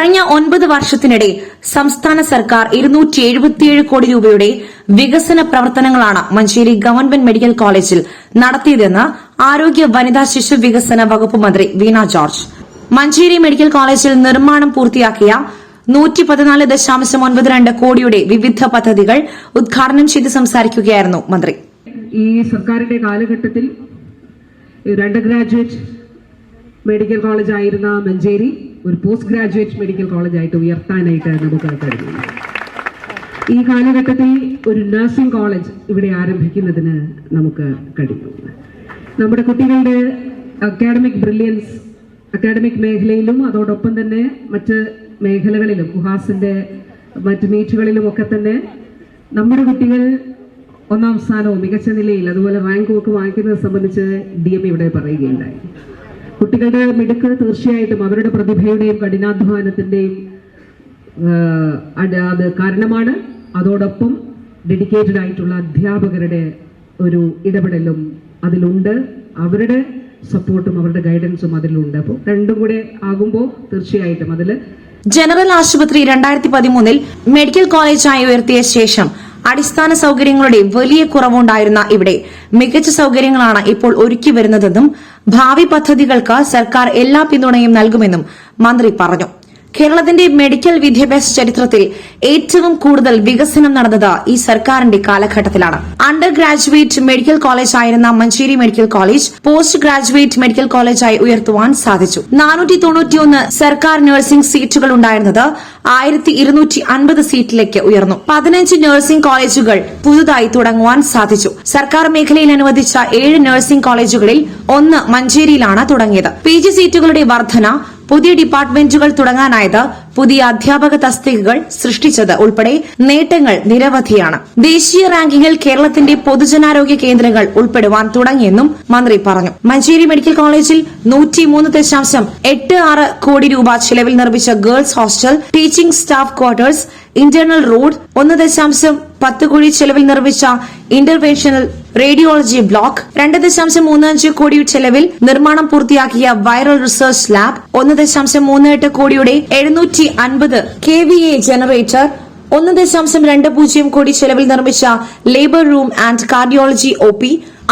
കഴിഞ്ഞ 9 വർഷത്തിനിടെ സംസ്ഥാന സർക്കാർ 277 കോടി രൂപയുടെ വികസന പ്രവർത്തനങ്ങളാണ് മഞ്ചേരി ഗവൺമെന്റ് മെഡിക്കൽ കോളേജിൽ നടത്തിയതെന്ന് ആരോഗ്യ വനിതാ ശിശു വികസന വകുപ്പ് മന്ത്രി വീണ ജോർജ്. മഞ്ചേരി മെഡിക്കൽ കോളേജിൽ നിർമ്മാണം പൂർത്തിയാക്കിയ 114.92 കോടിയുടെ വിവിധ പദ്ധതികൾ ഉദ്ഘാടനം ചെയ്ത് സംസാരിക്കുകയായിരുന്നു മന്ത്രി. ഈ സർക്കാരിന്റെ കാലഘട്ടത്തിൽ അണ്ടർ ഗ്രാജുവേറ്റ് മെഡിക്കൽ കോളേജ് ആയിരുന്ന മഞ്ചേരി ഒരു പോസ്റ്റ് ഗ്രാജുവേറ്റ് മെഡിക്കൽ കോളേജായിട്ട് ഉയർത്താനായിട്ട് നമുക്ക് കഴിഞ്ഞു. ഈ കാലഘട്ടത്തിൽ ഒരു നഴ്സിംഗ് കോളേജ് ഇവിടെ ആരംഭിക്കുന്നതിന് നമുക്ക് കഴിഞ്ഞു. നമ്മുടെ കുട്ടികളുടെ അക്കാഡമിക് ബ്രില്യൻസ് അക്കാഡമിക് മേഖലയിലും അതോടൊപ്പം തന്നെ മറ്റ് മേഖലകളിലും കുഹാസിന്റെ മറ്റ് മീറ്റുകളിലും ഒക്കെ തന്നെ നമ്മുടെ കുട്ടികൾ ഒന്നാം സ്ഥാനവും മികച്ച നിലയിൽ അതുപോലെ റാങ്കും ഒക്കെ വാങ്ങിക്കുന്നത് സംബന്ധിച്ച് DM ഇവിടെ പറയുകയുണ്ടായി. കുട്ടികളുടെ മിടുക്ക് തീർച്ചയായിട്ടും അവരുടെ പ്രതിഭയുടെയും കഠിനാധ്വാനത്തിന്റെയും അത് കാരണമാണ്. അതോടൊപ്പം ഡെഡിക്കേറ്റഡ് ആയിട്ടുള്ള അധ്യാപകരുടെ ഒരു ഇടപെടലും അതിലുണ്ട്, അവരുടെ സപ്പോർട്ടും അവരുടെ ഗൈഡൻസും അതിലുണ്ട്. അപ്പോൾ രണ്ടും കൂടെ ആകുമ്പോൾ തീർച്ചയായിട്ടും അതില് ജനറൽ ആശുപത്രി 2013 മെഡിക്കൽ കോളേജായി ഉയർത്തിയ ശേഷം അടിസ്ഥാന സൌകര്യങ്ങളുടെ വലിയ കുറവുണ്ടായിരുന്ന ഇവിടെ മികച്ച സൌകര്യങ്ങളാണ് ഇപ്പോൾ ഒരുക്കി വരുന്നതെന്നും ഭാവി പദ്ധതികൾക്ക് സർക്കാർ എല്ലാ പിന്തുണയും നൽകുമെന്നും മന്ത്രി പറഞ്ഞു. കേരളത്തിന്റെ മെഡിക്കൽ വിദ്യാഭ്യാസ ചരിത്രത്തിൽ ഏറ്റവും കൂടുതൽ വികസനം നടന്നത് ഈ സർക്കാരിന്റെ കാലഘട്ടത്തിലാണ്. അണ്ടർ ഗ്രാജുവേറ്റ് മെഡിക്കൽ കോളേജ് ആയിരുന്ന Manjeri medical college post graduate medical കോളേജായി ഉയർത്തുവാൻ സാധിച്ചു. 491 സർക്കാർ നഴ്സിംഗ് സീറ്റുകൾ ഉണ്ടായിരുന്നത് 1250 സീറ്റിലേക്ക് ഉയർന്നു. 15 നഴ്സിംഗ് കോളേജുകൾ പുതുതായി തുടങ്ങുവാൻ സാധിച്ചു. സർക്കാർ മേഖലയിൽ അനുവദിച്ച 7 നഴ്സിംഗ് കോളേജുകളിൽ 1 മഞ്ചേരിയിലാണ് തുടങ്ങിയത്. PG സീറ്റുകളുടെ വർധന, പുതിയ ഡിപ്പാർട്ട്മെന്റുകൾ തുടങ്ങാനായത്, പുതിയ അധ്യാപക തസ്തികകൾ സൃഷ്ടിച്ചത് ഉൾപ്പെടെ നേട്ടങ്ങൾ നിരവധിയാണ്. ദേശീയ റാങ്കിങ്ങിൽ കേരളത്തിന്റെ പൊതുജനാരോഗ്യ കേന്ദ്രങ്ങൾ ഉൾപ്പെടുവാൻ തുടങ്ങിയെന്നും മന്ത്രി പറഞ്ഞു. മഞ്ചേരി മെഡിക്കൽ കോളേജിൽ 103.86 കോടി രൂപ ചെലവിൽ നിർമ്മിച്ച girls hostel, teaching staff quarters, internal road, 1.10 കോടി ചെലവിൽ നിർമ്മിച്ച ഇന്റർവെൻഷണൽ റേഡിയോളജി ബ്ലോക്ക്, 2.35 കോടി ചെലവിൽ നിർമ്മാണം പൂർത്തിയാക്കിയ വൈറൽ റിസർച്ച് ലാബ്, 1.38 കോടിയുടെ 750 kVA ജനറേറ്റർ, 1.20 കോടി ചെലവിൽ നിർമ്മിച്ച labour room and cardiology OP,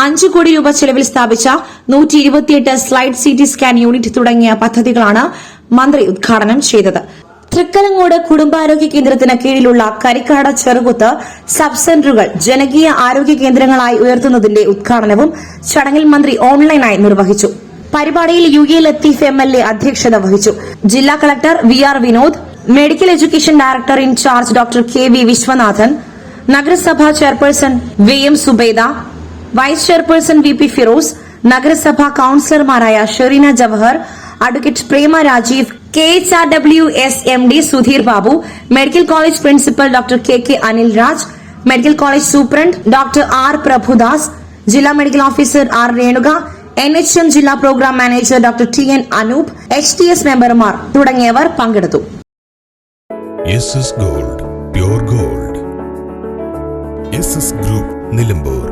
5 കോടി രൂപ ചെലവിൽ സ്ഥാപിച്ച 128 സ്ലൈഡ് CT സ്കാൻ യൂണിറ്റ് തുടങ്ങിയ പദ്ധതികളാണ് മന്ത്രി ഉദ്ഘാടനം ചെയ്തത്. തൃക്കലങ്ങോട് കുടുംബാരോഗ്യ കേന്ദ്രത്തിന് കീഴിലുള്ള കരിക്കാട്, ചെറുകുത്ത് സബ് സെന്ററുകൾ ജനകീയ ആരോഗ്യ കേന്ദ്രങ്ങളായി ഉയർത്തുന്നതിന്റെ ഉദ്ഘാടനവും ചടങ്ങിൽ മന്ത്രി ഓൺലൈനായി നിർവഹിച്ചു. പരിപാടിയിൽ UA ലത്തീഫ് MLA അധ്യക്ഷത വഹിച്ചു. ജില്ലാ collector VR Vinod, medical education director in charge doctor KV Viswanathan, നഗരസഭാ chairperson VM Zubaida, vice chairperson VP Firoz, നഗരസഭാ കൌൺസിലർമാരായ Shereena Jawahar, advocate Prema Rajeev, KHRW SMD Sudheer Babu, medical college principal doctor KK Anil Raj, medical college superintendent doctor R Prabhudas, ജില്ലാ medical officer R Renuka, NHM ജില്ലാ programme manager doctor TN Anoop, HTS മെമ്പർമാർ തുടങ്ങിയവർ പങ്കെടുത്തു. SS Gold, Pure Gold. SS Group, Nilambur.